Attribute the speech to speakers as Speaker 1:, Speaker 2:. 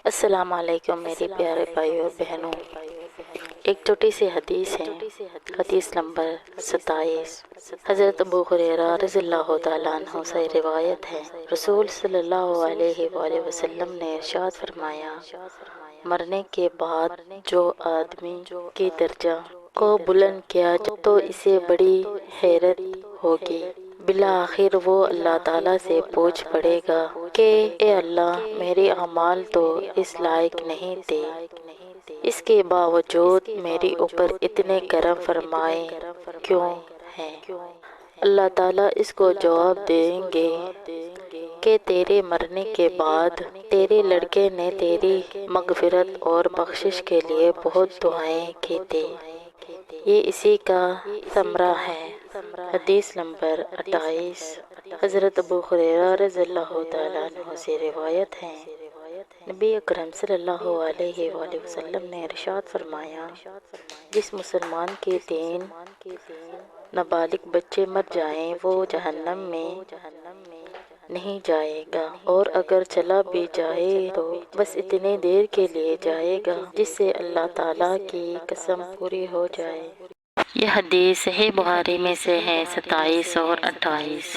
Speaker 1: السلام علیکم میرے پیارے بھائی اور بہنوں، ایک چھوٹی سی حدیث ہے۔ حدیث نمبر 27۔ حضرت ابو ہریرہ رضی اللہ تعالیٰ عنہ سے روایت ہے، رسول صلی اللہ علیہ وآلہ وسلم نے ارشاد فرمایا، مرنے کے بعد جو آدمی کی درجہ کو بلند کیا تو اسے بڑی حیرت ہوگی۔ بالآخر وہ اللہ تعالیٰ سے پوچھ پڑے گا کہ اے اللہ، میرے اعمال تو اس لائق نہیں تھے، اس کے باوجود میرے اوپر اتنے کرم فرمائے کیوں ہیں؟ اللہ تعالیٰ اس کو جواب دیں گے کہ تیرے مرنے کے بعد تیرے لڑکے نے تیری مغفرت اور بخشش کے لیے بہت دعائیں کی تھی۔ یہ اسی کا ثمرہ ہے۔ حدیث نمبر 28۔ حضرت ابو ہریرہ رضی اللہ تعالیٰ عنہ سے روایت ہے، نبی اکرم صلی اللہ علیہ وآلہ وسلم نے ارشاد فرمایا، جس مسلمان کے 3 نابالغ بچے مر جائیں وہ جہنم میں نہیں جائے گا، اور اگر چلا بھی جائے تو بس اتنی دیر کے لیے جائے گا جس سے اللہ تعالیٰ کی قسم پوری ہو جائے۔ یہ حدیث صحیح بخاری میں سے ہے 27 اور 28۔